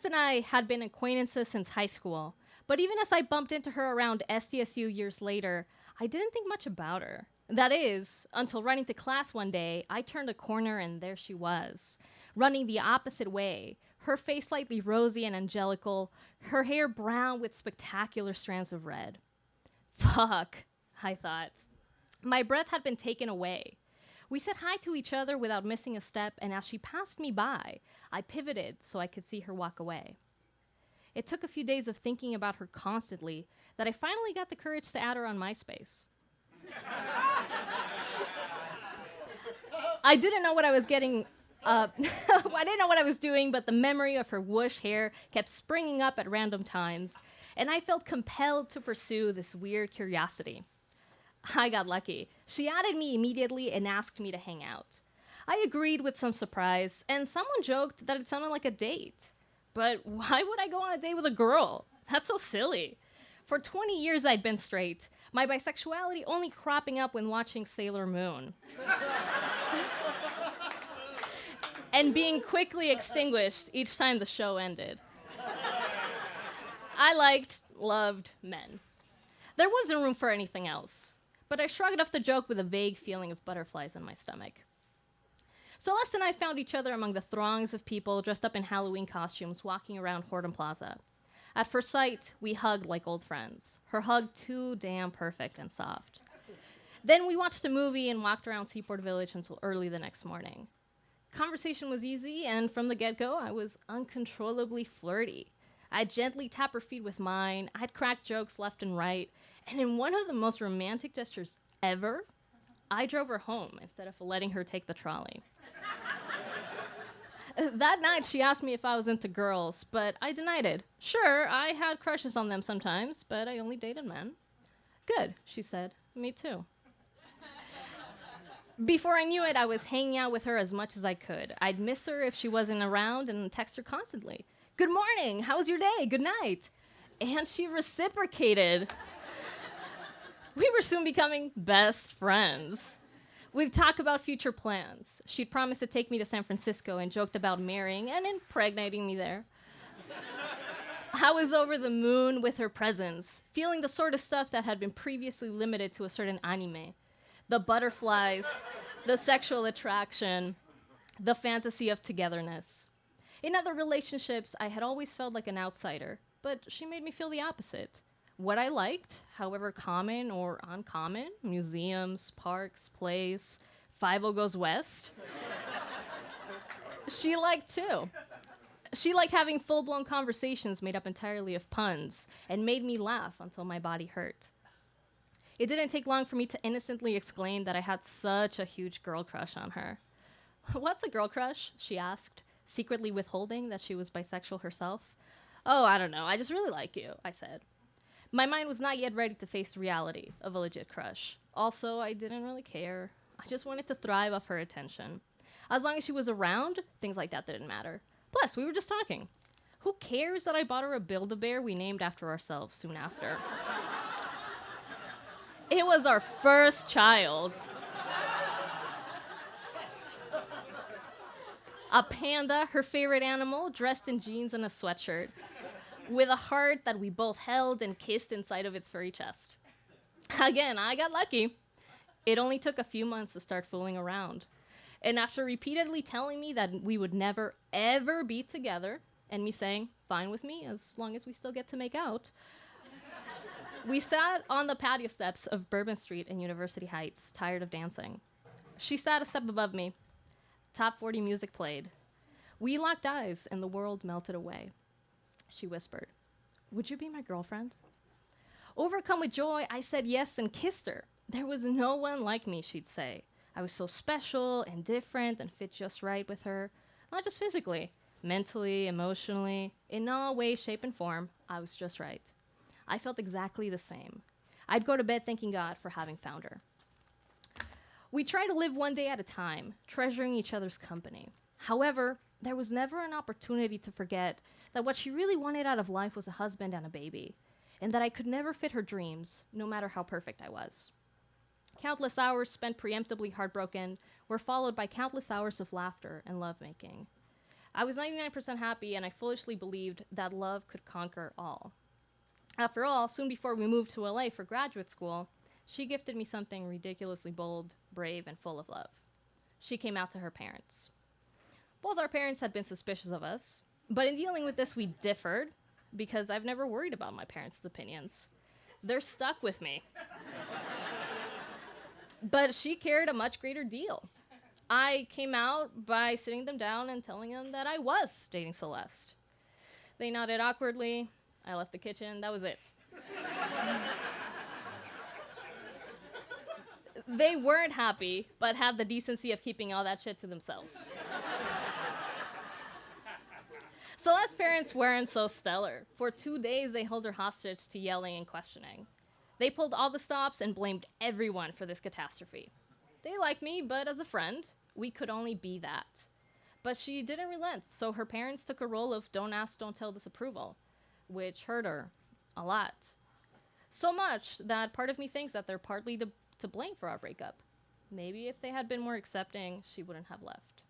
Celeste and I had been acquaintances since high school, but even as I bumped into her around SDSU years later, I didn't think much about her. That is, until running to class one day, I turned a corner and there she was, running the opposite way, her face slightly rosy and angelical, her hair brown with spectacular strands of red. Fuck, I thought. My breath had been taken away. We said hi to each other without missing a step, and as she passed me by, I pivoted so I could see her walk away. It took a few days of thinking about her constantly that I finally got the courage to add her on MySpace. I didn't know what I was getting. I didn't know what I was doing, but the memory of her whoosh hair kept springing up at random times, and I felt compelled to pursue this weird curiosity. I got lucky. She added me immediately and asked me to hang out. I agreed with some surprise, and someone joked that it sounded like a date. But why would I go on a date with a girl? That's so silly. For 20 years I'd been straight, my bisexuality only cropping up when watching Sailor Moon. And being quickly extinguished each time the show ended. I loved men. There wasn't room for anything else, but I shrugged off the joke with a vague feeling of butterflies in my stomach. Celeste and I found each other among the throngs of people dressed up in Halloween costumes walking around Horton Plaza. At first sight, we hugged like old friends, her hug too damn perfect and soft. Then we watched a movie and walked around Seaport Village until early the next morning. Conversation was easy, and from the get-go, I was uncontrollably flirty. I'd gently tap her feet with mine, I'd crack jokes left and right, and in one of the most romantic gestures ever, I drove her home instead of letting her take the trolley. That night, she asked me if I was into girls, but I denied it. Sure, I had crushes on them sometimes, but I only dated men. Good, she said. Me too. Before I knew it, I was hanging out with her as much as I could. I'd miss her if she wasn't around and text her constantly. Good morning, how was your day? Good night. And she reciprocated. We were soon becoming best friends. We'd talk about future plans. She'd promised to take me to San Francisco and joked about marrying and impregnating me there. I was over the moon with her presence, feeling the sort of stuff that had been previously limited to a certain anime. The butterflies, the sexual attraction, the fantasy of togetherness. In other relationships, I had always felt like an outsider, but she made me feel the opposite. What I liked, however common or uncommon, museums, parks, plays, 5-0 Goes West, she liked too. She liked having full-blown conversations made up entirely of puns and made me laugh until my body hurt. It didn't take long for me to innocently exclaim that I had such a huge girl crush on her. What's a girl crush? She asked, secretly withholding that she was bisexual herself. Oh, I don't know. I just really like you, I said. My mind was not yet ready to face the reality of a legit crush. Also, I didn't really care. I just wanted to thrive off her attention. As long as she was around, things like that didn't matter. Plus, we were just talking. Who cares that I bought her a Build-A-Bear we named after ourselves soon after? It was our first child. A panda, her favorite animal, dressed in jeans and a sweatshirt, with a heart that we both held and kissed inside of its furry chest. Again, I got lucky. It only took a few months to start fooling around. And after repeatedly telling me that we would never, ever be together, and me saying, fine with me, as long as we still get to make out, we sat on the patio steps of Bourbon Street in University Heights, tired of dancing. She sat a step above me. Top 40 music played. We locked eyes, and the world melted away. She whispered, "Would you be my girlfriend?" Overcome with joy, I said yes and kissed her. There was no one like me, she'd say. I was so special and different and fit just right with her. Not just physically, mentally, emotionally, in all ways, shape, and form, I was just right. I felt exactly the same. I'd go to bed thanking God for having found her. We tried to live one day at a time, treasuring each other's company. However, there was never an opportunity to forget that what she really wanted out of life was a husband and a baby, and that I could never fit her dreams, no matter how perfect I was. Countless hours spent preemptively heartbroken were followed by countless hours of laughter and lovemaking. I was 99% happy, and I foolishly believed that love could conquer all. After all, soon before we moved to LA for graduate school, she gifted me something ridiculously bold, brave, and full of love. She came out to her parents. Both our parents had been suspicious of us, but in dealing with this, we differed because I've never worried about my parents' opinions. They're stuck with me. But she carried a much greater deal. I came out by sitting them down and telling them that I was dating Celeste. They nodded awkwardly. I left the kitchen. That was it. They weren't happy, but had the decency of keeping all that shit to themselves. Celeste's parents weren't so stellar. For 2 days, they held her hostage to yelling and questioning. They pulled all the stops and blamed everyone for this catastrophe. They liked me, but as a friend, we could only be that. But she didn't relent, so her parents took a role of don't ask, don't tell disapproval, which hurt her a lot. So much that part of me thinks that they're partly to blame for our breakup. Maybe if they had been more accepting, she wouldn't have left.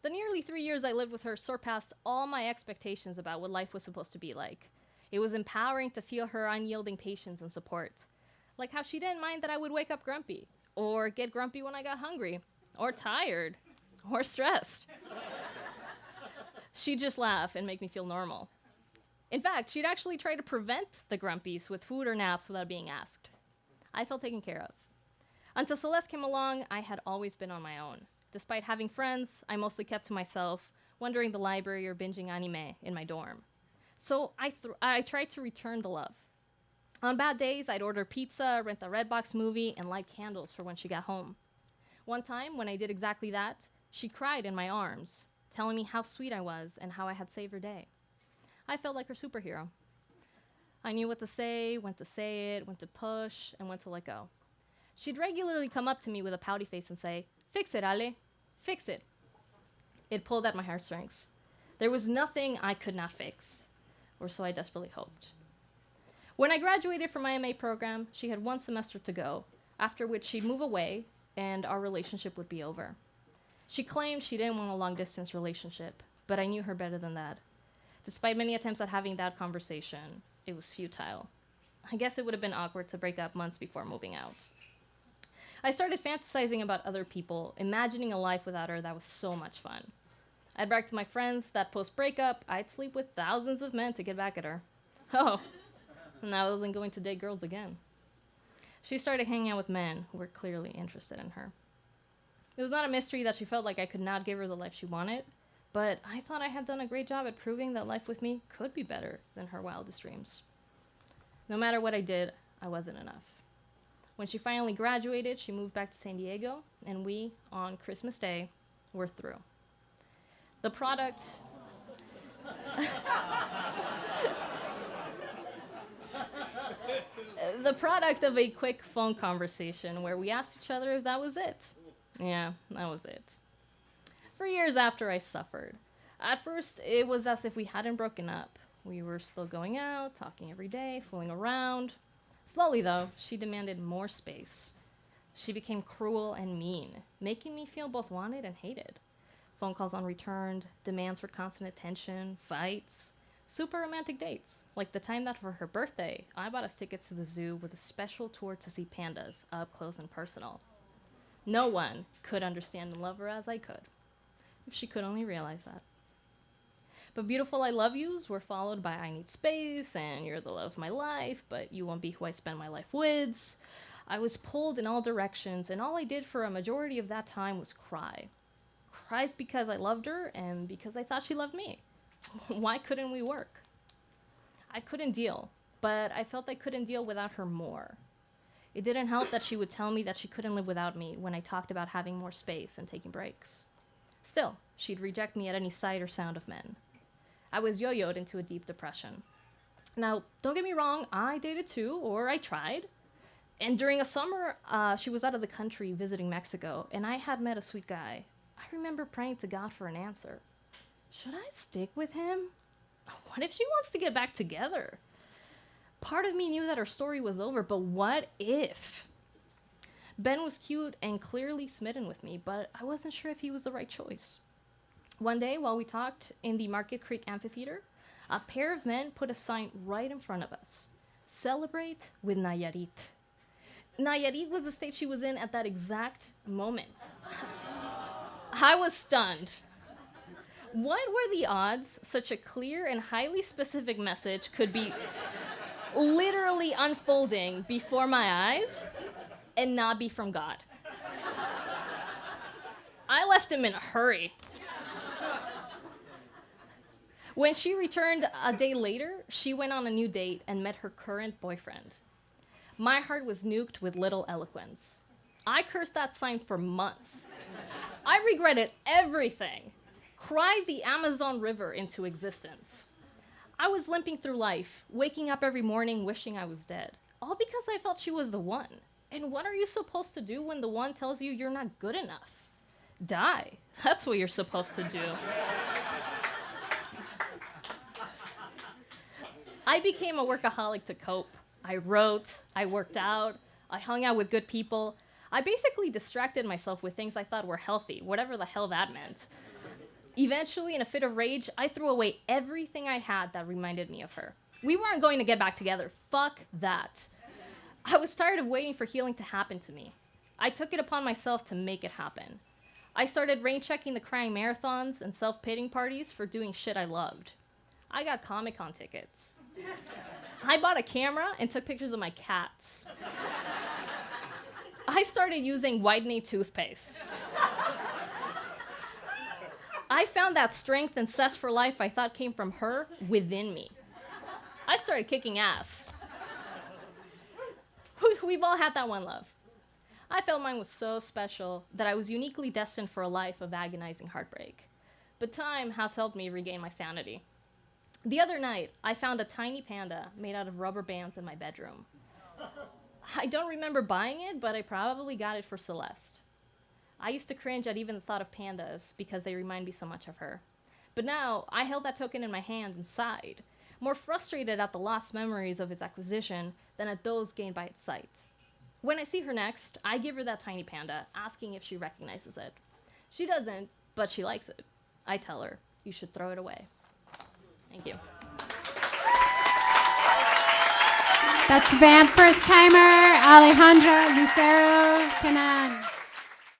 The nearly 3 years I lived with her surpassed all my expectations about what life was supposed to be like. It was empowering to feel her unyielding patience and support. Like how she didn't mind that I would wake up grumpy, or get grumpy when I got hungry, or tired, or stressed. She'd just laugh and make me feel normal. In fact, she'd actually try to prevent the grumpies with food or naps without being asked. I felt taken care of. Until Celeste came along, I had always been on my own. Despite having friends, I mostly kept to myself, wandering the library or binging anime in my dorm. So I tried to return the love. On bad days, I'd order pizza, rent the Redbox movie, and light candles for when she got home. One time, when I did exactly that, she cried in my arms, telling me how sweet I was and how I had saved her day. I felt like her superhero. I knew what to say, when to say it, when to push, and when to let go. She'd regularly come up to me with a pouty face and say, "Fix it, Ale. Fix it." It pulled at my heartstrings. There was nothing I could not fix, or so I desperately hoped. When I graduated from my MA program, she had 1 semester to go, after which she'd move away and our relationship would be over. She claimed she didn't want a long-distance relationship, but I knew her better than that. Despite many attempts at having that conversation, it was futile. I guess it would have been awkward to break up months before moving out. I started fantasizing about other people, imagining a life without her that was so much fun. I'd brag to my friends that post-breakup, I'd sleep with thousands of men to get back at her. Oh, and I wasn't going to date girls again. She started hanging out with men who were clearly interested in her. It was not a mystery that she felt like I could not give her the life she wanted, but I thought I had done a great job at proving that life with me could be better than her wildest dreams. No matter what I did, I wasn't enough. When she finally graduated, she moved back to San Diego, and we, on Christmas Day, were through. The product... the product of a quick phone conversation where we asked each other if that was it. Yeah, that was it. For years after, I suffered. At first, it was as if we hadn't broken up. We were still going out, talking every day, fooling around. Slowly, though, she demanded more space. She became cruel and mean, making me feel both wanted and hated. Phone calls unreturned, demands for constant attention, fights, super romantic dates, like the time that for her birthday, I bought us tickets to the zoo with a special tour to see pandas up close and personal. No one could understand and love her as I could, if she could only realize that. But beautiful I love yous were followed by I need space and you're the love of my life, but you won't be who I spend my life with. I was pulled in all directions, and all I did for a majority of that time was cry. Cries because I loved her and because I thought she loved me. Why couldn't we work? I couldn't deal, but I felt I couldn't deal without her more. It didn't help that she would tell me that she couldn't live without me when I talked about having more space and taking breaks. Still, she'd reject me at any sight or sound of men. I was yo-yoed into a deep depression. Now, don't get me wrong, I dated too, or I tried. And during a summer, she was out of the country visiting Mexico, and I had met a sweet guy. I remember praying to God for an answer. Should I stick with him? What if she wants to get back together? Part of me knew that her story was over, but what if? Ben was cute and clearly smitten with me, but I wasn't sure if he was the right choice. One day, while we talked in the Market Creek Amphitheater, a pair of men put a sign right in front of us. Celebrate with Nayarit. Nayarit was the state she was in at that exact moment. I was stunned. What were the odds such a clear and highly specific message could be literally unfolding before my eyes and not be from God? I left him in a hurry. When she returned a day later, she went on a new date and met her current boyfriend. My heart was nuked with little eloquence. I cursed that sign for months. I regretted everything, cried the Amazon River into existence. I was limping through life, waking up every morning wishing I was dead, all because I felt she was the one. And what are you supposed to do when the one tells you you're not good enough? Die. That's what you're supposed to do. I became a workaholic to cope. I wrote, I worked out, I hung out with good people. I basically distracted myself with things I thought were healthy, whatever the hell that meant. Eventually, in a fit of rage, I threw away everything I had that reminded me of her. We weren't going to get back together. Fuck that. I was tired of waiting for healing to happen to me. I took it upon myself to make it happen. I started rain-checking the crying marathons and self-pitying parties for doing shit I loved. I got Comic-Con tickets. I bought a camera and took pictures of my cats. I started using whitening toothpaste. I found that strength and zest for life I thought came from her within me. I started kicking ass. We've all had that one love. I felt mine was so special that I was uniquely destined for a life of agonizing heartbreak. But time has helped me regain my sanity. The other night, I found a tiny panda made out of rubber bands in my bedroom. I don't remember buying it, but I probably got it for Celeste. I used to cringe at even the thought of pandas because they remind me so much of her. But now, I held that token in my hand and sighed, more frustrated at the lost memories of its acquisition than at those gained by its sight. When I see her next, I give her that tiny panda, asking if she recognizes it. She doesn't, but she likes it. I tell her, you should throw it away. Thank you. That's VAMP first timer, Alejandra, Lucero, Canaan.